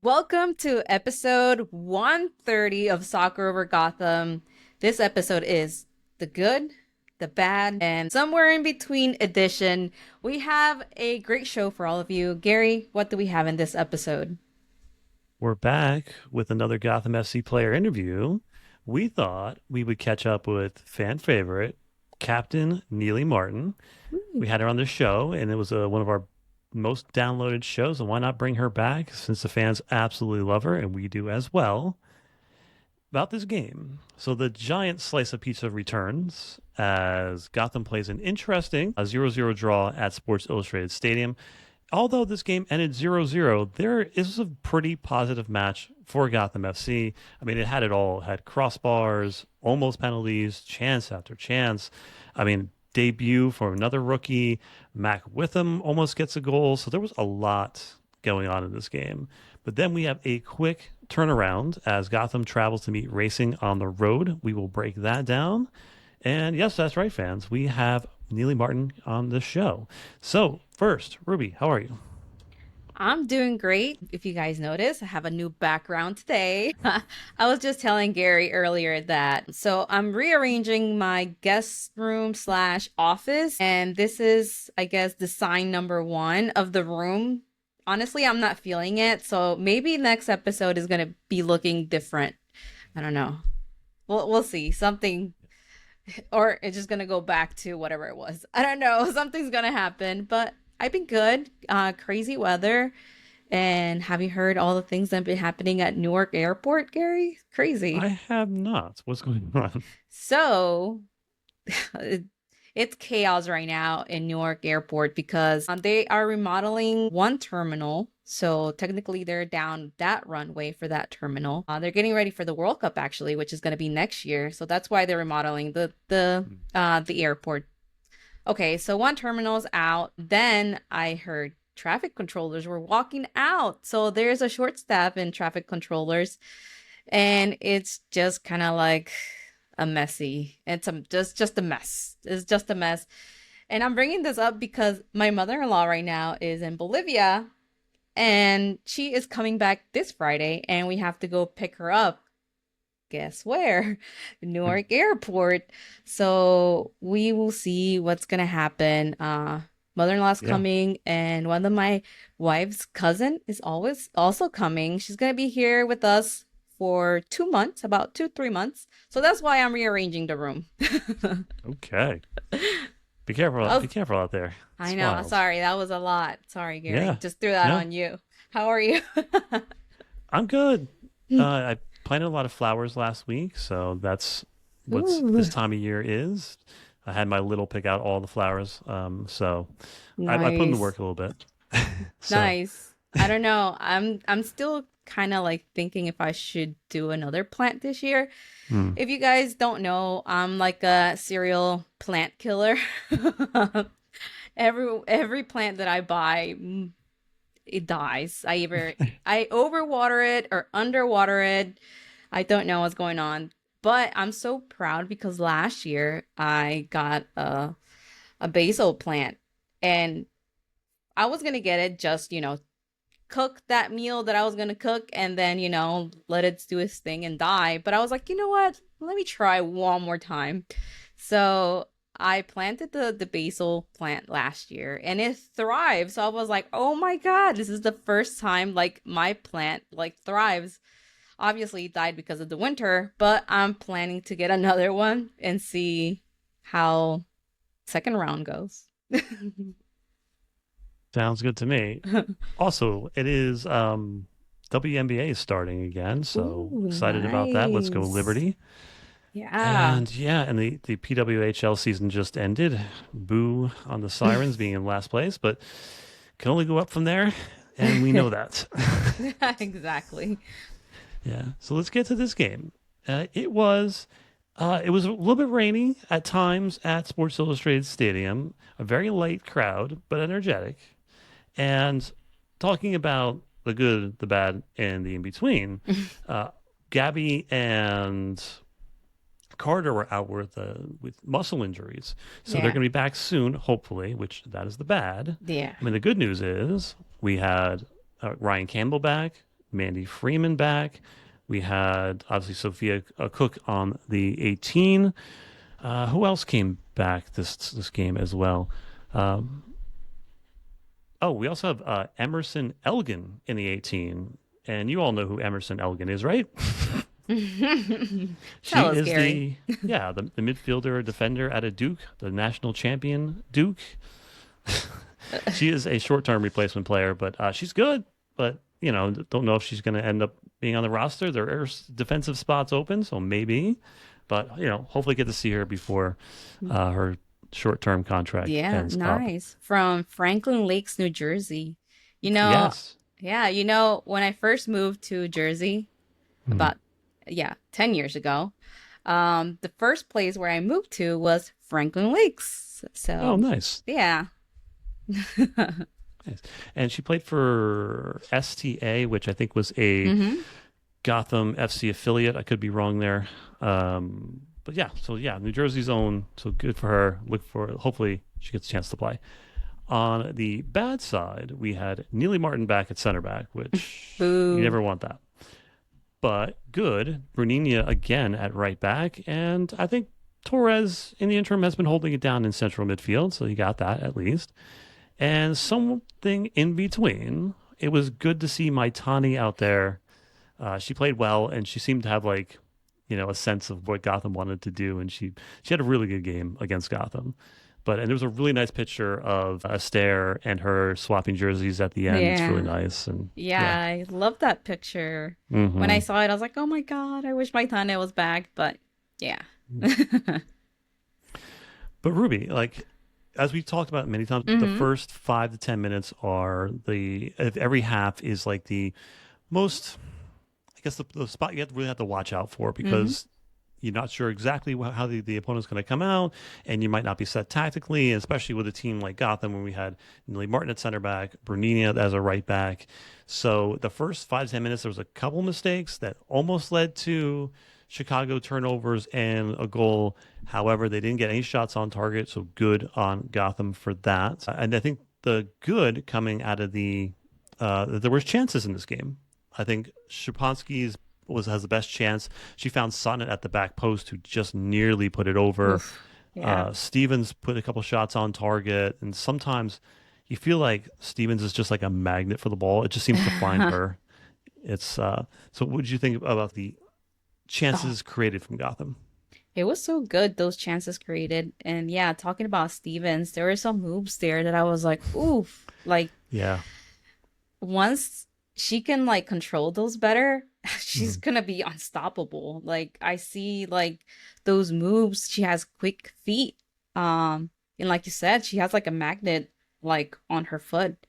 Welcome to episode 130 of Soccer Over Gotham. This episode is the good, the bad, and somewhere in between edition. We have a great show for all of you. Gary, what do we have in this episode? We're back with another Gotham FC player interview. We thought we would catch up with fan favorite Captain Nealy Martin. Ooh. We had her on the show, and it was one of our most downloaded shows. And why not bring her back since the fans absolutely love her, and we do as well. About this game. So the giant slice of pizza returns as Gotham plays an interesting 0-0 draw at Sports Illustrated Stadium. Although this game ended 0-0, there is a pretty positive match for Gotham FC. I mean, it had it all. It had crossbars, almost penalties, chance after chance. I mean, debut for another rookie. Mac Witham almost gets a goal. So there was a lot going on in this game. But then we have a quick turnaround as Gotham travels to meet Racing on the road. We will break that down. And yes, that's right, fans. We have Nealy Martin on the show. So first, Ruby, how are you? I'm doing great. If you guys notice, I have a new background today. I was just telling Gary earlier that I'm rearranging my guest room slash office, and this is, I guess, design number one of the room. Honestly, I'm not feeling it, so maybe next episode is gonna be looking different. I don't know. We'll see. Something, or it's just gonna go back to whatever it was. I don't know. Something's gonna happen, but I've been good. Crazy weather. And have you heard all the things that have been happening at Newark Airport, Gary? Crazy. I have not. What's going on? So it's chaos right now in Newark Airport because they are remodeling one terminal. So technically they're down that runway for that terminal. They're getting ready for the World Cup actually, which is going to be next year. So that's why they're remodeling the airport. Okay, so one terminal's out. Then I heard traffic controllers were walking out. So there's a short staff in traffic controllers, and it's just kind of like a messy. Just a mess. It's just a mess. And I'm bringing this up because my mother-in-law right now is in Bolivia, and she is coming back this Friday, and we have to go pick her up. Guess where? Newark Airport. So we will see what's gonna happen. Mother-in-law's Yeah. coming, and one of my wife's cousin is always also coming. She's gonna be here with us for 2 months, about 3 months. So that's why I'm rearranging the room. Okay. Be careful. Oh, Be careful out there. I It's know. wild. Sorry, that was a lot. Sorry, Gary. Yeah. Just threw that No, on you. How are you? I'm good. I planted a lot of flowers last week, so that's what Ooh, this time of year is. I had my little pick out all the flowers. So I put in the nice. work a little bit. So, Nice. I don't know. I'm still kind of like thinking if I should do another plant this year. hmm. If you guys don't know, I'm like a serial plant killer. Every plant that I buy, it dies. I overwater it or underwater it. I don't know what's going on. But I'm so proud because last year I got a basil plant, and I was gonna get it just, cook that meal that I was gonna cook and then, let it do its thing and die. But I was like, you know what? Let me try one more time. So I planted the basil plant last year and it thrived. So I was like, oh my God, this is the first time like my plant like thrives. Obviously it died because of the winter, but I'm planning to get another one and see how second round goes. Sounds good to me. Also, it is WNBA is starting again, so Ooh, excited about that. Let's go nice. Liberty. Yeah. And yeah, and the PWHL season just ended. Boo on the Sirens being in last place, but can only go up from there, and we know that. Exactly. Yeah. So let's get to this game. It was a little bit rainy at times at Sports Illustrated Stadium. A very light crowd, but energetic. And talking about the good, the bad, and the in between, uh, Gabby and Carter were out with muscle injuries, so they're Yeah. going to be back soon, hopefully. Which that is the bad. Yeah. I mean, the good news is we had Ryan Campbell back, Mandy Freeman back. We had obviously Sophia Cook on the 18. Who else came back this game as well? Um, oh, we also have Emerson Elgin in the 18. And you all know who Emerson Elgin is, right? She Tell us, is Gary. the midfielder defender at a Duke, the national champion Duke. She is a short-term replacement player, but she's good. But don't know if she's going to end up being on the roster. There are defensive spots open, so maybe. But hopefully get to see her before her short-term contract Yeah, ends up. nice. From Franklin Lakes, New Jersey. You know, Yes. yeah, when I first moved to Jersey Mhm. about, yeah, 10 years ago, the first place where I moved to was Franklin Lakes. Oh, So, nice. yeah. Nice. And she played for STA, which I think was a hmm Gotham FC affiliate. I could be wrong there. But yeah, New Jersey's own. So good for her. Hopefully she gets a chance to play. On the bad side, we had Nealy Martin back at center back, which you Boo. never want that. But good, Bruninha again at right back. And I think Torres in the interim has been holding it down in central midfield. So you got that at least. And something in between. It was good to see Maitani out there. She played well, and she seemed to have a sense of what Gotham wanted to do, and she had a really good game against Gotham. And there was a really nice picture of Astaire and her swapping jerseys at the end. It's really Yeah. nice, and Yeah, yeah. I love that picture. When I hmm saw it, I was like, oh my God, I wish my Tanya was back. But yeah. But Ruby, as we talked about many times, the hmm first 5 to 10 minutes are of every half is like the most, I guess, the spot you really have to watch out for hmm because you're not sure exactly how the opponent's going to come out, and you might not be set tactically, especially with a team like Gotham when we had Neely Martin at center back, Bernini as a right back. So the first 5 to 10 minutes, there was a couple mistakes that almost led to Chicago turnovers and a goal. However, they didn't get any shots on target, so good on Gotham for that. And I think the good coming out of there was chances in this game. I think Shapansky's has the best chance. She found Sonnet at the back post who just nearly put it over. Oof. Yeah. Stevens put a couple shots on target, and sometimes you feel like Stevens is just like a magnet for the ball. It just seems to find her. It's so. What did you think about the Oh, chances created from Gotham? it was so good, those chances created. And yeah, talking about Stevens, there were some moves there that I was like, oof. Like Yeah. once she can like control those better, she's Mhm. gonna be unstoppable. Like I see like those moves, she has quick feet. And like you said, she has like a magnet like on her foot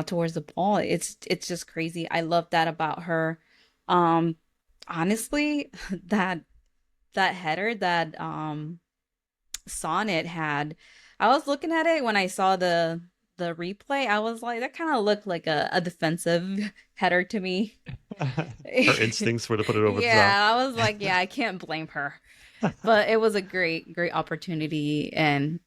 towards the ball. It's just crazy. I love that about her. Um honestly, that that header that Sonnet had, I was looking at it when I saw the replay. I was like, that kind of looked like a defensive header to me. Her instincts were to put it over the top. Yeah, I was like, yeah, I can't blame her. But it was a great opportunity. And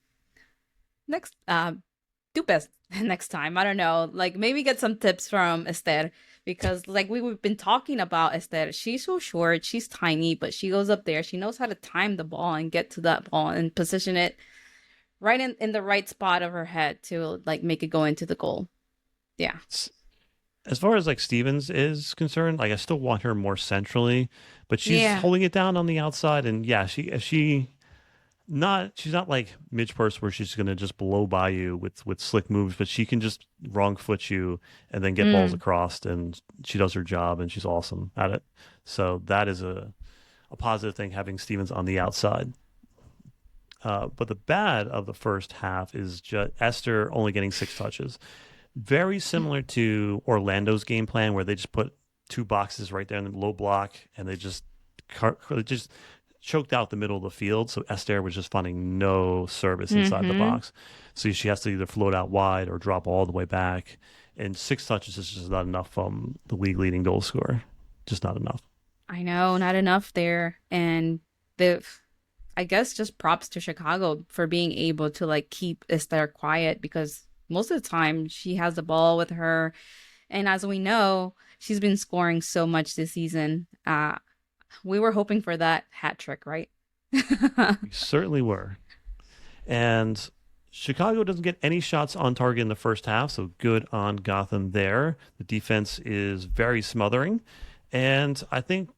next, do best next time. I don't know, like maybe get some tips from Esther because like we've been talking about Esther. She's so short, she's tiny, but she goes up there. She knows how to time the ball and get to that ball and position it right in the right spot of her head to like make it go into the goal. Yeah. As far as Stevens is concerned, I still want her more centrally, but she's Yeah. holding it down on the outside. And yeah, she's not like Midge Purce where she's gonna just blow by you with slick moves, but she can just wrong foot you and then get balls Mm. across, and she does her job, and she's awesome at it. So that is a positive thing having Stevens on the outside. But the bad of the first half is just Esther only getting 6 touches. Very similar to Orlando's game plan, where they just put 2 boxes right there in the low block, and they just choked out the middle of the field. So Esther was just finding no service inside the Mm-hmm. box. So she has to either float out wide or drop all the way back. And 6 touches is just not enough from the league leading goal scorer. Just not enough. I know, not enough there. And the I guess just props to Chicago for being able to like keep Esther quiet because most of the time she has the ball with her. And as we know, She's been scoring so much this season. We were hoping for that hat trick, right? We certainly were. And Chicago doesn't get any shots on target in the first half, so good on Gotham there. The defense is very smothering. And I think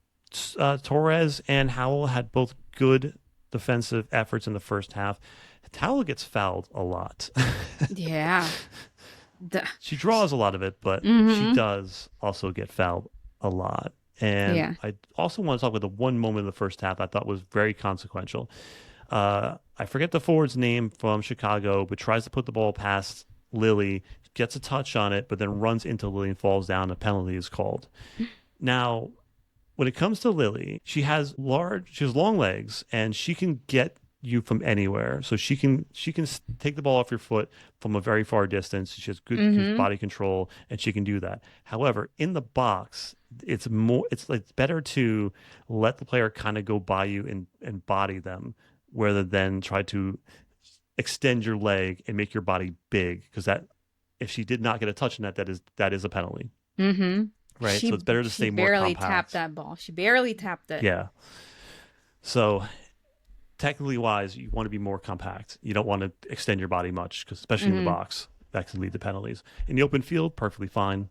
Torres and Howell had both good defensive efforts in the first half. Howell gets fouled a lot. Yeah. She draws a lot of it, but she Mm-hmm. does also get fouled a lot. And Yeah. I also want to talk about the one moment in the first half I thought was very consequential. I forget the forward's name from Chicago, but tries to put the ball past Lily, gets a touch on it, but then runs into Lily and falls down. A penalty is called. Now, when it comes to Lily, she has long legs, and she can get you from anywhere. So she can take the ball off your foot from a very far distance. She has good Mm-hmm. body control, and she can do that. However, in the box, it's better to let the player kind of go by you and body them rather than try to extend your leg and make your body big, because that if she did not get a touch on that is a penalty, Mm-hmm. right? So it's better to She stay more barely tapped compact. that ball. She barely tapped it. Yeah. So technically wise, you want to be more compact. You don't want to extend your body much, because especially in the Mm-hmm. box, that can lead to penalties. In the open field, perfectly fine.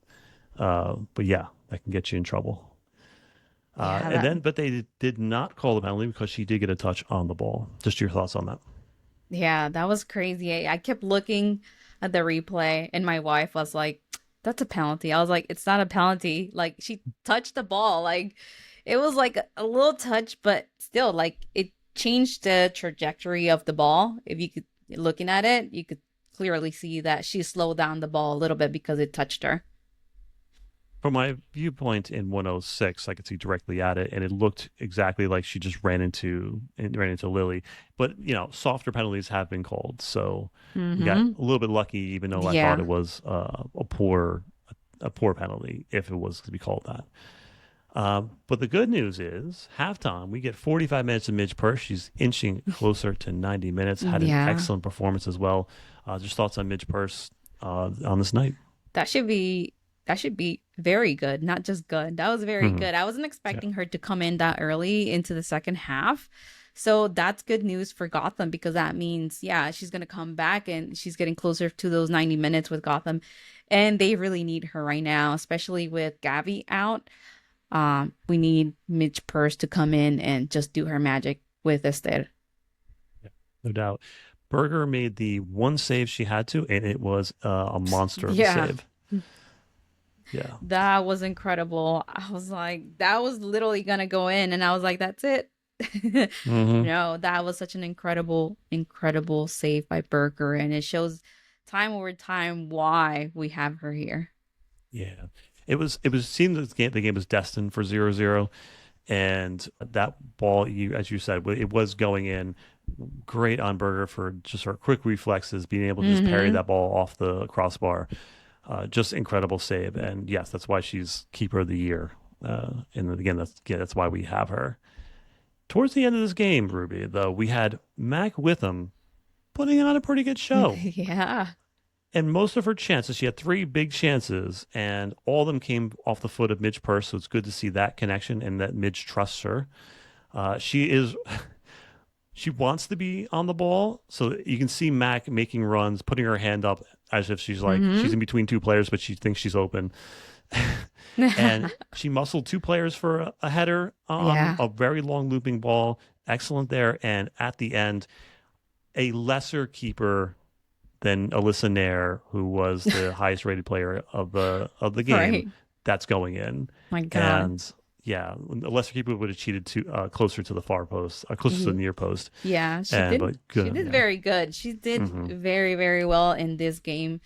But yeah, that can get you in trouble. Yeah, But they did not call the penalty because she did get a touch on the ball. Just your thoughts on that? that was crazy. I kept looking at the replay and my wife was like, that's a penalty. I was like, it's not a penalty. Like she touched the ball. Like it was like a little touch, but still like it changed the trajectory of the ball. If you could looking at it, you could clearly see that she slowed down the ball a little bit because it touched her. From my viewpoint in 106, I could see directly at it, and it looked exactly like she just ran into Lily. But softer penalties have been called, so we got Mm-hmm. a little bit lucky. Even though I thought Yeah. it was a poor penalty, if it was to be called that. But the good news is, halftime, we get 45 minutes of Midge Purce. She's inching closer to 90 minutes. Had an Yeah. excellent performance as well. Just thoughts on Midge Purce on this night? That should be that should be very good, not just good. That was very Mhm. good. I wasn't Yeah. expecting her to come in that early into the second half. So that's good news for Gotham because that means, yeah, she's going to come back and she's getting closer to those 90 minutes with Gotham. And they really need her right now, especially with Gabby out. We need Midge Purce to come in and just do her magic with Esther. Yeah, no doubt. Berger made the one save she had to, and it was a monster of a Yeah. save. Yeah. That was incredible. I was like, that was literally gonna go in, and I was like, that's it. Hmm. No, that was such an incredible, incredible save by Berger, and it shows time over time why we have her here. Yeah. It seemed that the game was destined for 0-0, and that ball, as you said, it was going in. Great on Berger for just her quick reflexes, being able to just parry Mm-hmm. that ball off the crossbar. Just incredible save, and yes, that's why she's keeper of the year. And again, that's why we have her. Towards the end of this game, Ruby, though, we had Mac Witham putting on a pretty good show. Yeah. And most of her chances, she had three big chances, and all of them came off the foot of Midge Purce. So it's good to see that connection and that Midge trusts her. She is, she wants to be on the ball. So you can see Mac making runs, putting her hand up as if she's Mm-hmm. in between two players, but she thinks she's open. And she muscled two players for a header on Yeah. a very long looping ball. Excellent there. And at the end, a lesser keeper than Alyssa Nair, who was the highest rated player of the game, Right. that's going in. My God. And yeah, a lesser keeper would have cheated to closer to the far post, closer to the near post. Yeah, And but she good, did yeah. very good. She did Hmm. very, very well in this game.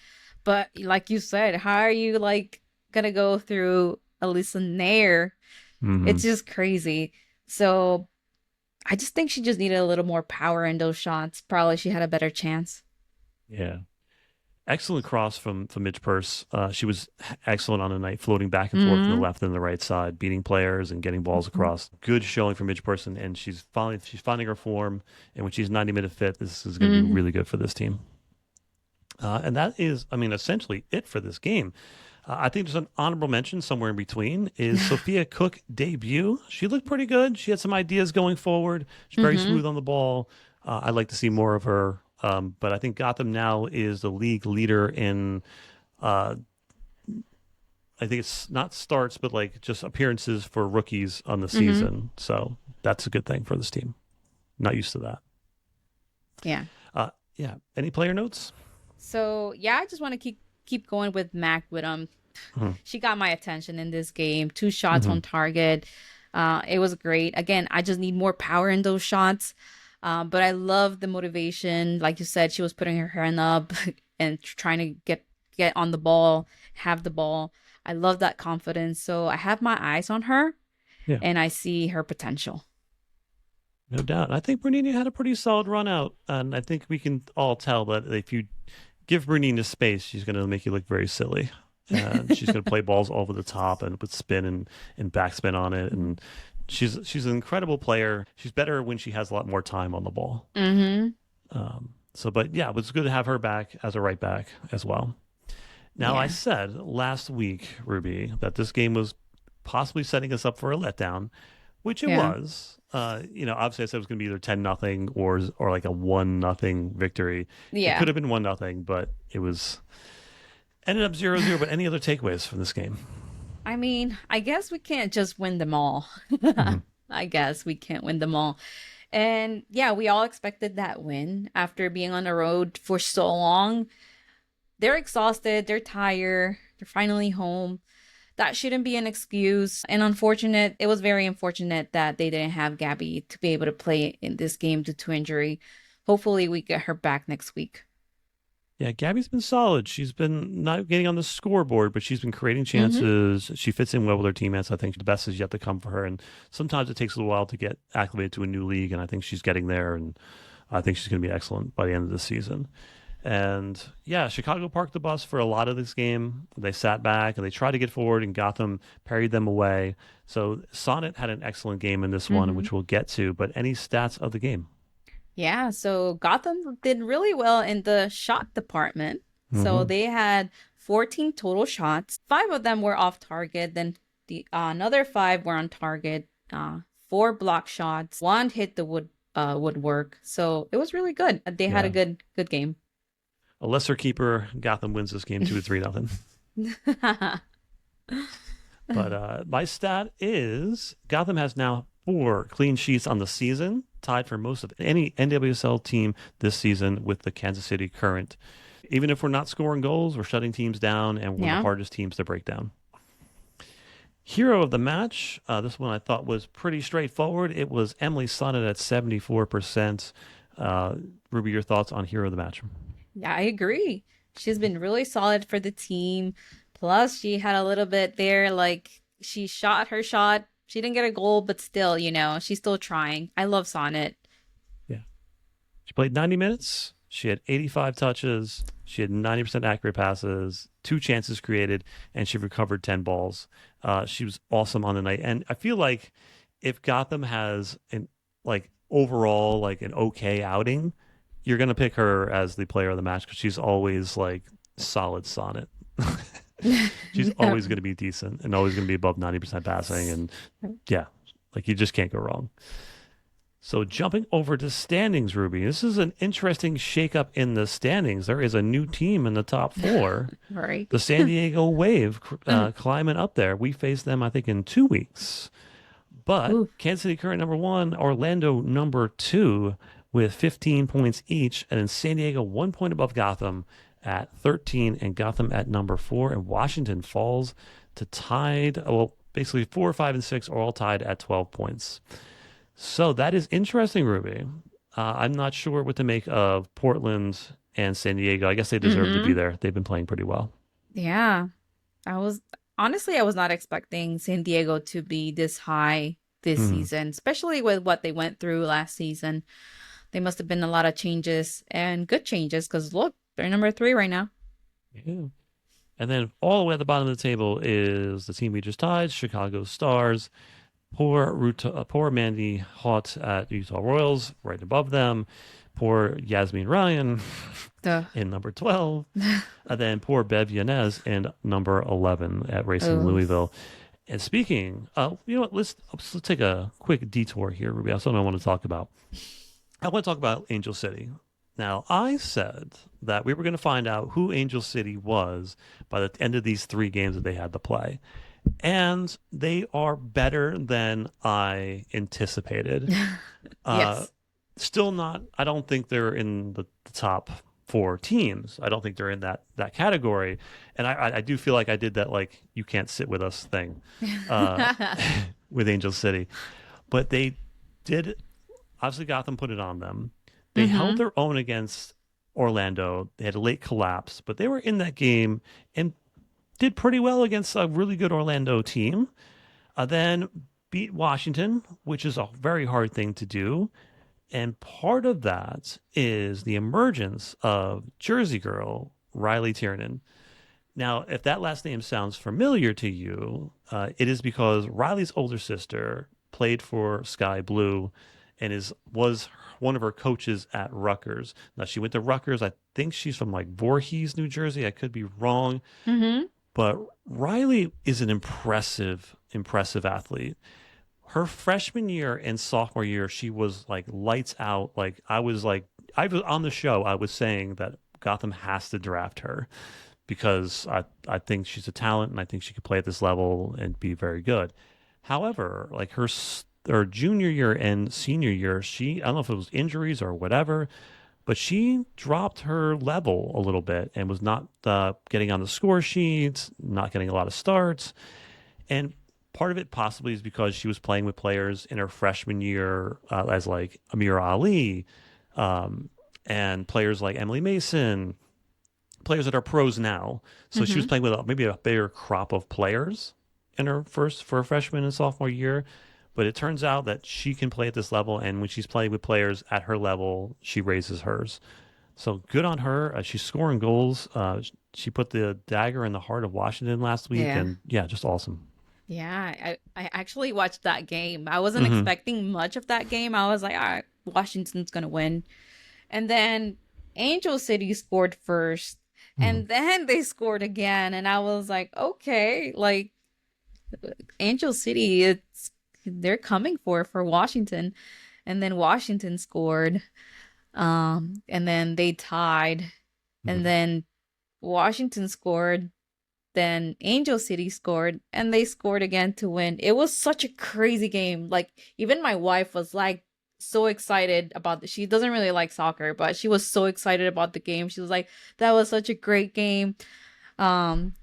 But like you said, how are you like gonna go through Alyssa Nair? It's Hmm. just crazy. So I just think she just needed a little more power in those shots. Probably she had a better chance. Yeah. Excellent cross from Midge Purce. She was excellent on the night, floating back and forth to the Mm-hmm. left and the right side, beating players and getting balls across. Good showing from Midge Purce, and she's finding her form. And when she's 90-minute fit, this is going to be Hmm. really good for this team. And that is, I mean, essentially it for this game. I think there's an honorable mention somewhere in between is Sophia Cook debut. She looked pretty good. She had some ideas going forward. She's very Mm-hmm. smooth on the ball. I'd like to see more of her. But I think Gotham now is the league leader in, uh, I think it's not starts, but like just appearances for rookies on the Mm-hmm. season. So that's a good thing for this team. Not used to that. Yeah. Yeah. Any player notes? So yeah, I just want to keep going with Mac with Mhm. She got my attention in this game. 2 shots Mhm. on target. It was great. Again, I just need more power in those shots. But I love the motivation. Like you said, she was putting her hand up and trying to get on the ball, have the ball. I love that confidence. So I have my eyes on her Yeah. and I see her potential. No doubt. I think Bernini had a pretty solid run out, and I think we can all tell that if you give Bernini space, she's going to make you look very silly, and she's going to play balls over the top and with spin and backspin on it, and she's an incredible player. She's better when she has a lot more time on the ball. Mm-hmm. But yeah, it was good to have her back as a right back as well. Now, I Yeah. said last week, Ruby, that this game was possibly setting us up for a letdown, which it Yeah. was. Obviously I said it was going to be either 10-0 or like a 1-0 victory. It Yeah. could have been 1-0, but it was ended up 0-0. But any other takeaways from this game? I mean, I guess we can't just win them all. Mhm. I guess we can't win them all. And yeah, we all expected that win after being on the road for so long. They're exhausted, they're tired, they're finally home. That shouldn't be an excuse. And it was very unfortunate that they didn't have Gabby to be able to play in this game due to injury. Hopefully, we get her back next week. Yeah, Gabby's been solid. She's been not getting on the scoreboard, but she's been creating Mm-hmm. chances. She fits in well with her teammates. I think the best is yet to come for her. And sometimes it takes a little while to get acclimated to a new league, and I think she's getting there. And I think she's going to be excellent by the end of the season. And yeah, Chicago parked the bus for a lot of this game. They sat back and they tried to get forward, and Gotham parried them away. So Sonnet had an excellent game in this one, Mm-hmm. which we'll get to. But any stats of the game? Yeah, so Gotham did really well in the shot department. So Hmm. they had 14 total shots. Five of them were off target. Then the another five were on target. Four block shots. One hit the woodwork. So it was really good. They had a Yeah, good game. a lesser keeper. Gotham wins this game 2-3-0. But my stat is Gotham has now 4 clean sheets on the season, tied for most of any NWSL team this season with the Kansas City Current. Even if we're not scoring goals, we're shutting teams down, and we're the Yeah. hardest teams to break down. Hero of the match, this one I thought was pretty straightforward. It was Emily Sonnet at 74%. Ruby, your thoughts on hero of the match? Yeah, I agree. She's been really solid for the team. Plus, she had a little bit there, like she shot her shot. She didn't get a goal, but still, she's still trying. I love Sonnet. Yeah. She played 90 minutes. She had 85 touches. She had 90% accurate passes, 2 chances created, and she recovered 10 balls. She was awesome on the night. And I feel like if Gotham has an overall like an okay outing, you're gonna pick her as the player of the match because she's always like solid Sonnet. She's always going to be decent and always going to be above 90% passing. And yeah, like you just can't go wrong. So jumping over to standings, Ruby, this is an interesting shakeup in the standings. There is a new team in the top 4, Right. the San Diego Wave, climbing up there. We face them, I think, in 2 weeks. But Ooh. Kansas City Current number 1, Orlando number 2 with 15 points each, and then San Diego 1 point above Gotham at 13, and Gotham at number 4, and Washington falls to tied. Well, basically 4, 5, and 6 are all tied at 12 points. So that is interesting, Ruby. I'm not sure what to make of Portland and San Diego. I guess they deserve to be Mm-hmm. there. They've been playing pretty well. Yeah. I was honestly I was not expecting San Diego to be this high this Hmm. season, especially with what they went through last season. They must have been a lot of changes and good changes because look, they're number 3 right now. Yeah. And then all the way at the bottom of the table is the team we just tied, Chicago Stars. Poor Mandy Hot at Utah Royals, right above them. poor Yasmin Ryan Duh. in number 12. And then poor Bev Yanez in number 11 at Racing Oh. Louisville. And speaking, you know what? Let's take a quick detour here, Ruby. That's something I want to talk about. I want to talk about Angel City. Now, I said that we were going to find out who Angel City was by the end of these 3 games that they had to play. And they are better than I anticipated. Uh, Yes. Still not, I don't think they're in the top 4 teams. I don't think they're in that category. And I do feel like I did that, like, you can't sit with us thing uh, with Angel City. But they did, obviously, Gotham put it on them. They held Mm-hmm. their own against Orlando. They had a late collapse, but they were in that game and did pretty well against a really good Orlando team. Then beat Washington, which is a very hard thing to do. And part of that is the emergence of Jersey girl Riley Tiernan. Now, if that last name sounds familiar to you, it is because Riley's older sister played for Sky Blue and was one of her coaches at Rutgers. Now, she went to Rutgers. I think she's from like Voorhees, New Jersey. I could be wrong, Mm-hmm. but Riley is an impressive athlete. Her freshman year and sophomore year, she was like lights out. I was on the show. I was saying that Gotham has to draft her because I think she's a talent and I think she could play at this level and be very good. However, like her junior year and senior year, I don't know if it was injuries or whatever, but she dropped her level a little bit and was not getting on the score sheets, not getting a lot of starts. And part of it possibly is because she was playing with players in her freshman year, as like Amir Ali, and players like Emily Mason, players that are pros now. So she was Mm-hmm. playing with maybe a bigger crop of players in for a freshman and sophomore year. But it turns out that she can play at this level, and when she's playing with players at her level, she raises hers. So good on her. She's scoring goals. She put the dagger in the heart of Washington last week, Yeah. and yeah, just awesome. Yeah. I actually watched that game. I wasn't Hmm. expecting much of that game. I was like, all right, Washington's gonna win. And then Angel City scored first. Hmm. And then they scored again. And I was like, okay, like Angel City, they're coming for Washington. And then Washington scored. And then they tied. And Hmm. then Washington scored. Then Angel City scored and they scored again to win. It was such a crazy game. Like even my wife was like so excited about she doesn't really like soccer, but she was so excited about the game. She was like, that was such a great game.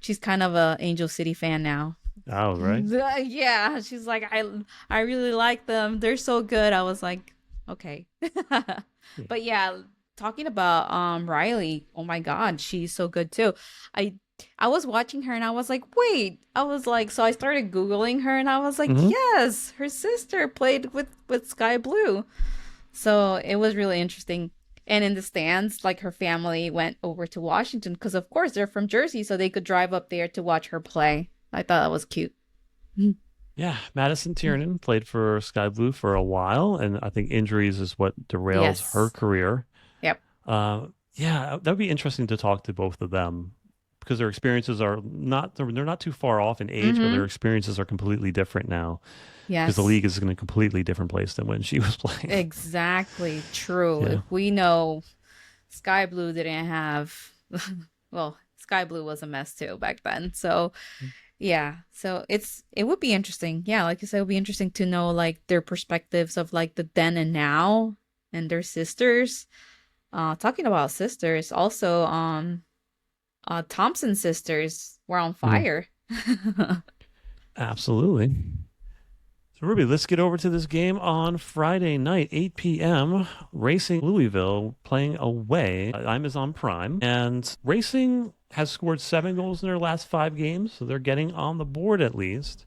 She's kind of a Angel City fan now. Oh, right. Yeah, she's like, I really like them. They're so good. I was like, okay. Yeah. But yeah, talking about Riley, oh my God, she's so good too. I I was watching her and I was like, wait. I was like, so I started Googling her and I was like, Hmm. yes, her sister played with Sky Blue. So it was really interesting. And in the stands, like her family went over to Washington because of course they're from Jersey, so they could drive up there to watch her play. I thought that was cute. Yeah, Madison Tiernan played for Sky Blue for a while, and I think injuries is what derailed her Yes. career. Yep. Yeah, that would be interesting to talk to both of them because their experiences are not they're not too far off in age, but Mm-hmm. their experiences are completely different now because the Yes. league is in a completely different place than when she was playing. Exactly. True. Yeah. If we know Sky Blue didn't have well, Sky Blue was a mess too back then. So yeah. So it would be interesting. Yeah, like you said, it would be interesting to know like their perspectives of like the then and now and their sisters. Talking about sisters, also Thompson sisters were on Mhm. fire. Absolutely. So, Ruby, let's get over to this game on Friday night, 8 p.m. Racing Louisville playing away at Amazon Prime. And Racing has scored 7 goals in their last 5 games, so they're getting on the board at least.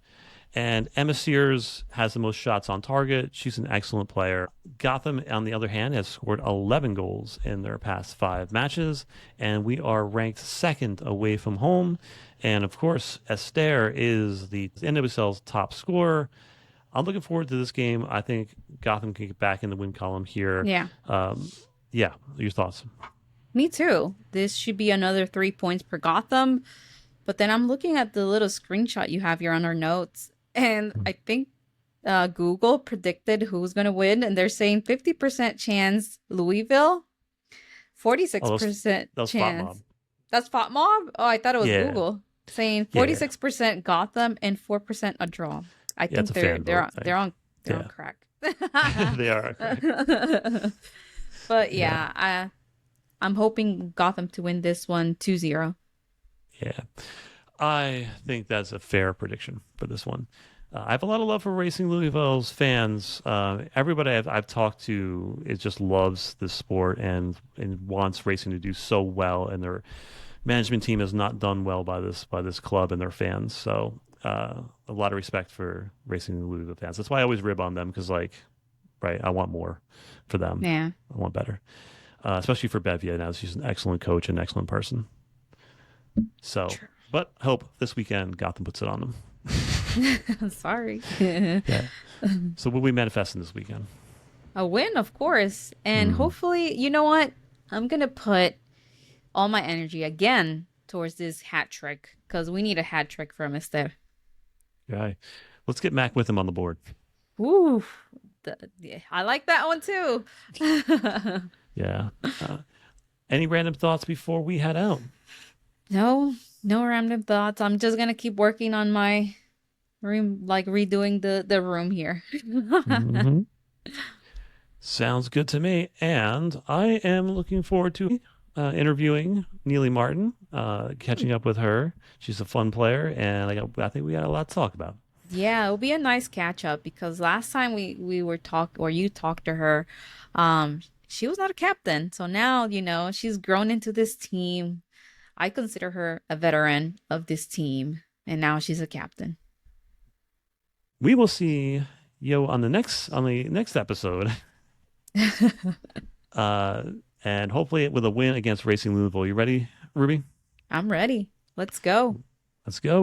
And Emma Sears has the most shots on target. She's an excellent player. Gotham, on the other hand, has scored 11 goals in their past 5 matches, and we are ranked second away from home. And of course, Esther is the NWSL's top scorer. I'm looking forward to this game. I think Gotham can get back in the win column here. Yeah. Um, Yeah, your thoughts? Me too. This should be another 3 points per Gotham. But then I'm looking at the little screenshot you have here on our notes, and I think Google predicted who's going to win, and they're saying 50% chance Louisville, Oh, those 46% those Spot Mob. chance. That's Spot Mob? Oh, I thought it was Yeah, Google saying yeah, 46% Gotham and 4% a draw. I yeah. It's think a fan vote thing. they're on Yeah, crack. they are correct. But Yeah, yeah, I'm hoping Gotham to win this one 2-0. yeah. I think that's a fair prediction for this one. I have a lot of love for Racing Louisville's fans. Everybody I've talked to is just loves this sport and wants racing to do so well, and their management team has not done well by this club and their fans. So a lot of respect for Racing Louisville fans. That's why I always rib on them because, like, right, I want more for them. Yeah. I want better, especially for Bevia now. She's an excellent coach and excellent person. So, True. but hope this weekend Gotham puts it on them. Sorry. Yeah. So what we manifesting this weekend? A win, of course. And Mm. hopefully, you know what? I'm going to put all my energy again towards this hat trick because we need a hat trick from Esther. Yeah. Let's get Mac with him on the board. Ooh, yeah, I like that one too. Yeah. Any random thoughts before we head out? No, no random thoughts. I'm just going to keep working on my room, like redoing the room here. Hmm. Sounds good to me. And I am looking forward to interviewing Nealy Martin, catching up with her. She's a fun player, and I think we got a lot to talk about. Yeah, it'll be a nice catch up because last time we were or you talked to her, she was not a captain. So now, she's grown into this team. I consider her a veteran of this team, and now she's a captain. We will see you on the next episode. Uh, and hopefully with a win against Racing Louisville. You ready, Ruby? I'm ready. Let's go. Let's go.